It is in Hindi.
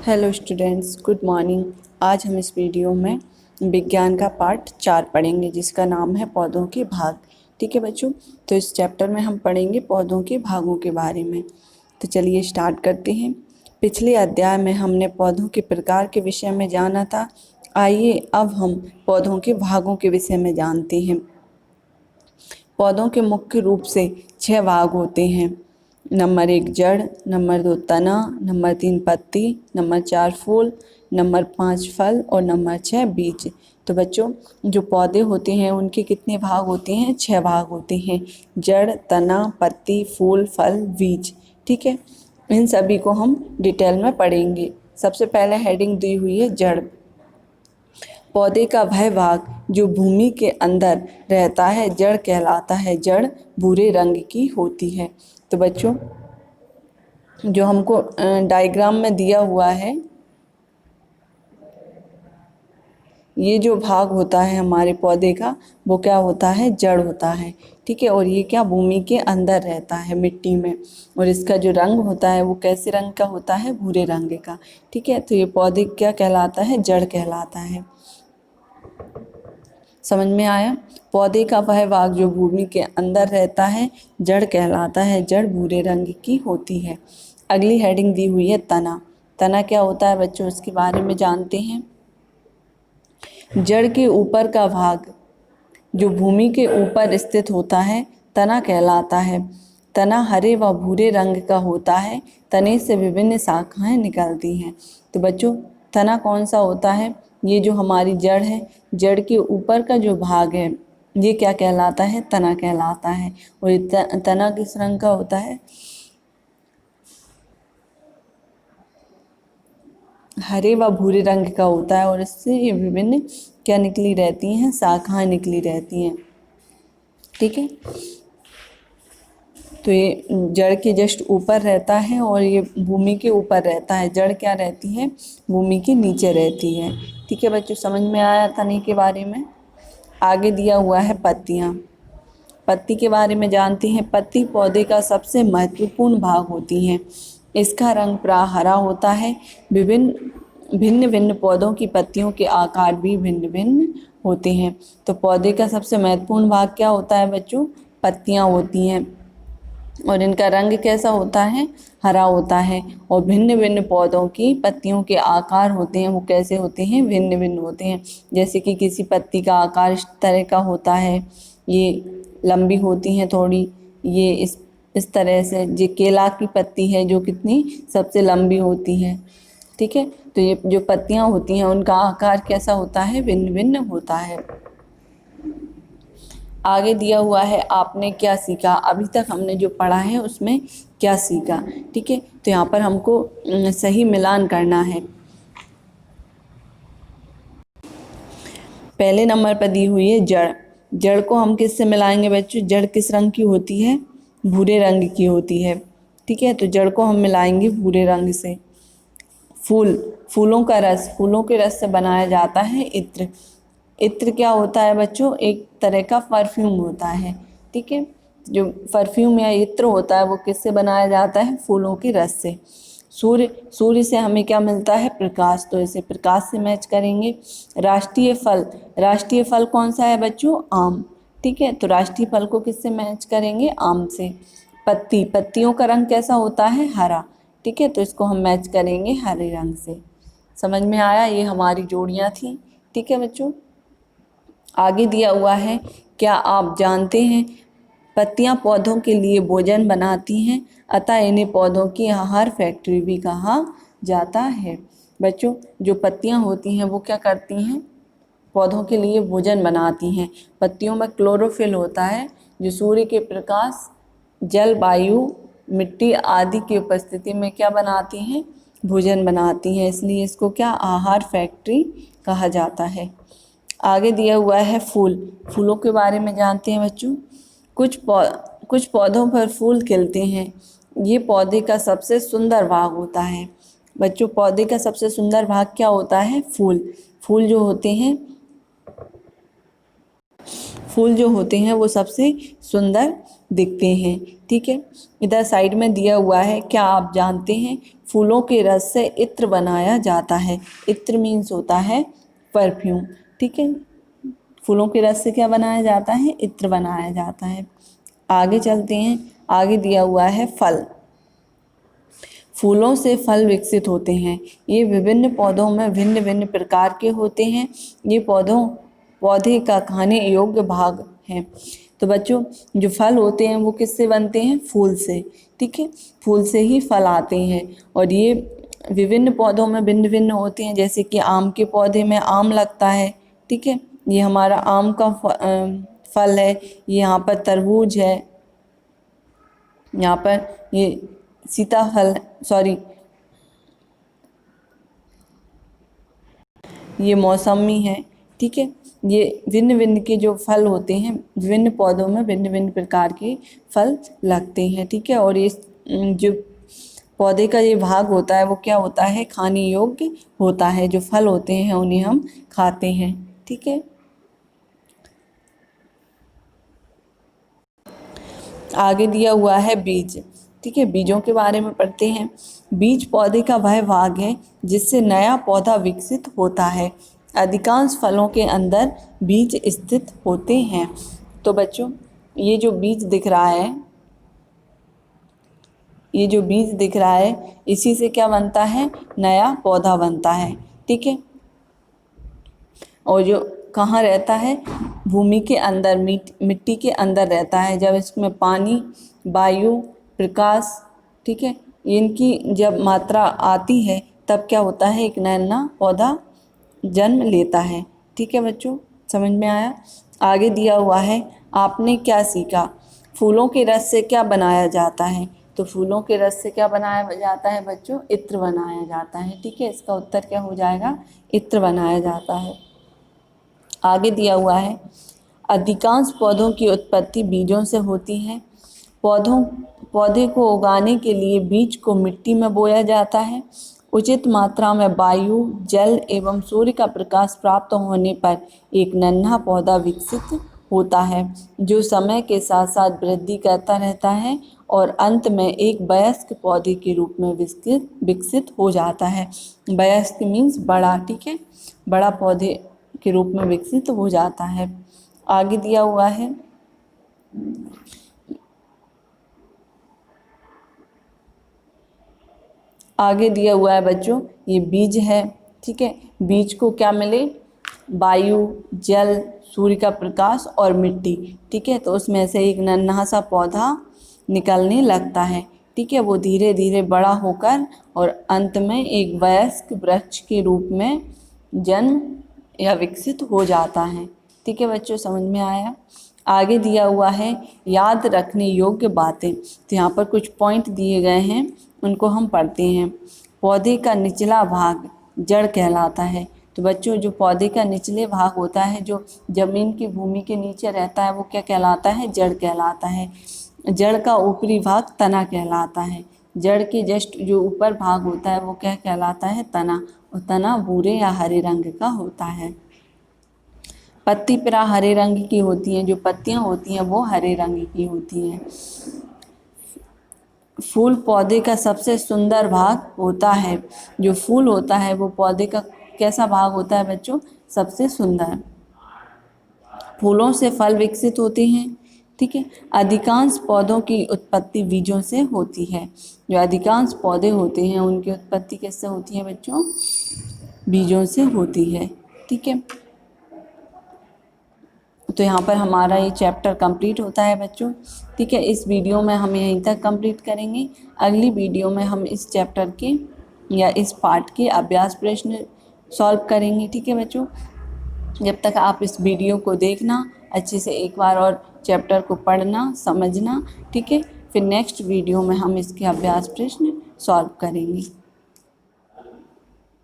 Hello students, good morning. आज हम इस वीडियो में विज्ञान का पार्ट 4 पढ़ेंगे जिसका नाम है पौधों के भाग। ठीक है बच्चों, तो इस चैप्टर में हम पढ़ेंगे पौधों के भागों के बारे में। तो चलिए स्टार्ट करते हैं। पिछले अध्याय में हमने पौधों के प्रकार के विषय में जाना था। आइए अब हम पौधों के भागों के विषय में जानते हैं। पौधों के मुख्य रूप से 6 भाग होते हैं। नंबर 1 जड़, नंबर 2 तना, नंबर 3 पत्ती, नंबर 4 फूल, नंबर 5 फल और नंबर 6 बीज। तो बच्चों, जो पौधे होते हैं उनके कितने भाग होते हैं? 6 भाग होते हैं। जड़, तना, पत्ती, फूल, फल, बीज। ठीक है, इन सभी को हम डिटेल में पढ़ेंगे। सबसे पहले हेडिंग दी हुई है जड़। पौधे का वह भाग जो भूमि के अंदर रहता है जड़ कहलाता है। जड़ भूरे रंग की होती है। तो बच्चों, जो हमको डायग्राम में दिया हुआ है, ये जो भाग होता है हमारे पौधे का, वो क्या होता है? जड़ होता है। ठीक है, और ये क्या भूमि के अंदर रहता है, मिट्टी में। और इसका जो रंग होता है वो कैसे रंग का होता है? भूरे रंग का। ठीक है, तो ये पौधे क्या कहलाता है? जड़ कहलाता है। समझ में आया? पौधे का वह भाग जो भूमि के अंदर रहता है जड़ कहलाता है। जड़ भूरे रंग की होती है। अगली हेडिंग दी हुई है तना। तना क्या होता है बच्चों? इसके बारे में जानते हैं। जड़ के ऊपर का भाग जो भूमि के ऊपर स्थित होता है तना कहलाता है। तना हरे व भूरे रंग का होता है। तने से विभिन्न शाखाएं निकलती हैं। तो बच्चों, तना कौन सा होता है? ये जो हमारी जड़ है, जड़ के ऊपर का जो भाग है ये क्या कहलाता है? तना कहलाता है। और ये तना किस रंग का होता है? हरे व भूरे रंग का होता है। और इससे ये विभिन्न क्या निकली रहती हैं? शाखाएं निकली रहती हैं। ठीक है, तो ये जड़ के जस्ट ऊपर रहता है और ये भूमि के ऊपर रहता है। जड़ क्या रहती है? भूमि के नीचे रहती है। ठीक है बच्चों, समझ में आया तने के बारे में। आगे दिया हुआ है पत्तियाँ। पत्ती के बारे में जानते हैं। पत्ती पौधे का सबसे महत्वपूर्ण भाग होती हैं। इसका रंग प्रायः हरा होता है। भिन्न भिन्न पौधों की पत्तियों के आकार भी भिन्न भिन्न होते हैं। तो पौधे का सबसे महत्वपूर्ण भाग क्या होता है बच्चों? पत्तियाँ होती हैं। और इनका रंग कैसा होता है? हरा होता है। और भिन्न भिन्न पौधों की पत्तियों के आकार होते हैं, वो कैसे होते हैं? भिन्न भिन्न होते हैं। जैसे कि किसी पत्ती का आकार इस तरह का होता है, ये लंबी होती हैं थोड़ी, ये इस तरह से। ये केला की पत्ती है जो कितनी सबसे लंबी होती है। ठीक है, तो ये जो पत्तियां होती हैं उनका आकार कैसा होता है? भिन्न भिन्न होता है। आगे दिया हुआ है आपने क्या सीखा। अभी तक हमने जो पढ़ा है उसमें क्या सीखा। ठीक है, तो यहाँ पर हमको सही मिलान करना है। पहले नंबर पर दी हुई है जड़। जड़ को हम किससे मिलाएंगे बच्चों? जड़ किस रंग की होती है? भूरे रंग की होती है। ठीक है, तो जड़ को हम मिलाएंगे भूरे रंग से। फूल, फूलों का रस, फूलों के रस से बनाया जाता है इत्र। इत्र क्या होता है बच्चों? एक तरह का परफ्यूम होता है। ठीक है, जो परफ्यूम या इत्र होता है वो किससे बनाया जाता है? फूलों के रस से। सूर्य, सूर्य से हमें क्या मिलता है? प्रकाश। तो इसे प्रकाश से मैच करेंगे। राष्ट्रीय फल, राष्ट्रीय फल कौन सा है बच्चों? आम। ठीक है, तो राष्ट्रीय फल को किससे मैच करेंगे? आम से। पत्ती, पत्तियों का रंग कैसा होता है? हरा। ठीक है, तो इसको हम मैच करेंगे हरे रंग से। समझ में आया? ये हमारी जोड़ियाँ थी। ठीक है बच्चों, आगे दिया हुआ है क्या आप जानते हैं पत्तियां पौधों के लिए भोजन बनाती हैं, अतः इन्हें पौधों की आहार फैक्ट्री भी कहा जाता है। बच्चों, जो पत्तियां होती हैं वो क्या करती हैं? पौधों के लिए भोजन बनाती हैं। पत्तियों में क्लोरोफिल होता है जो सूर्य के प्रकाश, जल, वायु, मिट्टी आदि की उपस्थिति में क्या बनाती हैं? भोजन बनाती हैं। इसलिए इसको क्या आहार फैक्ट्री कहा जाता है। आगे दिया हुआ है फूल। फूलों के बारे में जानते हैं बच्चों। कुछ पौधों पर फूल खिलते हैं। ये पौधे का सबसे सुंदर भाग होता है। बच्चों, पौधे का सबसे सुंदर भाग क्या होता है? फूल। फूल जो होते हैं, फूल जो होते हैं वो सबसे सुंदर दिखते हैं। ठीक है, इधर साइड में दिया हुआ है, क्या आप जानते हैं फूलों के रस से इत्र बनाया जाता है। इत्र मीन्स होता है परफ्यूम। ठीक है, फूलों के रस से क्या बनाया जाता है, इत्र बनाया जाता है। आगे चलते हैं, आगे दिया हुआ है फल। फूलों से फल विकसित होते हैं। ये विभिन्न पौधों में भिन्न भिन्न प्रकार के होते हैं। ये पौधे का खाने योग्य भाग है। तो बच्चों, जो फल होते हैं वो किससे बनते हैं, फूल से। ठीक है, फूल से ही फल आते हैं और ये विभिन्न पौधों में भिन्न भिन्न होते हैं। जैसे कि आम के पौधे में आम लगता है। ठीक है, ये हमारा आम का फल है। ये यहाँ पर तरबूज है, यहाँ पर ये सीताफल, सॉरी ये मौसमी है। ठीक है, ये भिन्न भिन्न के जो फल होते हैं, विभिन्न पौधों में भिन्न भिन्न प्रकार के फल लगते हैं। ठीक है, और ये जो पौधे का ये भाग होता है वो क्या होता है, खाने योग्य होता है। जो फल होते हैं उन्हें हम खाते हैं। ठीक है, आगे दिया हुआ है बीज। ठीक है, बीजों के बारे में पढ़ते हैं। बीज पौधे का वह भाग है जिससे नया पौधा विकसित होता है। अधिकांश फलों के अंदर बीज स्थित होते हैं। तो बच्चों, ये जो बीज दिख रहा है, ये जो बीज दिख रहा है, इसी से क्या बनता है, नया पौधा बनता है। ठीक है, और जो कहाँ रहता है, भूमि के अंदर, मिट्टी के अंदर रहता है। जब इसमें पानी, वायु, प्रकाश, ठीक है, इनकी जब मात्रा आती है तब क्या होता है, एक नया पौधा जन्म लेता है। ठीक है बच्चों, समझ में आया। आगे दिया हुआ है, आपने क्या सीखा। फूलों के रस से क्या बनाया जाता है। तो फूलों के रस से क्या बनाया जाता है बच्चों, इत्र बनाया जाता है। ठीक है, इसका उत्तर क्या हो जाएगा, इत्र बनाया जाता है। आगे दिया हुआ है, अधिकांश पौधों की उत्पत्ति बीजों से होती है। पौधे को उगाने के लिए बीज को मिट्टी में बोया जाता है। उचित मात्रा में वायु, जल एवं सूर्य का प्रकाश प्राप्त होने पर एक नन्हा पौधा विकसित होता है, जो समय के साथ साथ वृद्धि करता रहता है और अंत में एक वयस्क पौधे के रूप में विकसित हो जाता है। वयस्क मीन्स बड़ा। ठीक है, बड़ा पौधे के रूप में विकसित हो जाता है। आगे दिया हुआ है, आगे दिया हुआ है बच्चों, ये बीज है। ठीक है, बीज को क्या मिले, वायु, जल, सूर्य का प्रकाश और मिट्टी। ठीक है, तो उसमें से एक नन्हा सा पौधा निकलने लगता है। ठीक है, वो धीरे धीरे बड़ा होकर और अंत में एक वयस्क वृक्ष के रूप में जन्म या विकसित हो जाता है। ठीक है बच्चों, समझ में आया। आगे दिया हुआ है, याद रखने योग्य बातें। तो यहाँ पर कुछ पॉइंट दिए गए हैं, उनको हम पढ़ते हैं। पौधे का निचला भाग जड़ कहलाता है। तो बच्चों, जो पौधे का निचले भाग होता है, जो जमीन की भूमि के नीचे रहता है, वो क्या कहलाता है, जड़ कहलाता है। जड़ का ऊपरी भाग तना कहलाता है। जड़ के जस्ट जो ऊपर भाग होता है वो क्या कहलाता है, तना। और तना भूरे या हरे रंग का होता है। पत्ती परा हरे रंग की होती हैं, जो पत्तियां होती हैं वो हरे रंग की होती हैं। फूल पौधे का सबसे सुंदर भाग होता है। जो फूल होता है वो पौधे का कैसा भाग होता है बच्चों, सबसे सुंदर। फूलों से फल विकसित होते हैं। ठीक है, अधिकांश पौधों की उत्पत्ति बीजों से होती है। जो अधिकांश पौधे होते हैं उनकी उत्पत्ति किससे होती है बच्चों, बीजों से होती है। ठीक है, तो यहाँ पर हमारा ये चैप्टर कंप्लीट होता है बच्चों। ठीक है, इस वीडियो में हम यहीं तक कंप्लीट करेंगे। अगली वीडियो में हम इस चैप्टर के या इस पार्ट के अभ्यास प्रश्न सॉल्व करेंगे। ठीक है बच्चों, जब तक आप इस वीडियो को देखना, अच्छे से एक बार और चैप्टर को पढ़ना, समझना। ठीक है, फिर नेक्स्ट वीडियो में हम इसके अभ्यास प्रश्न सॉल्व करेंगे।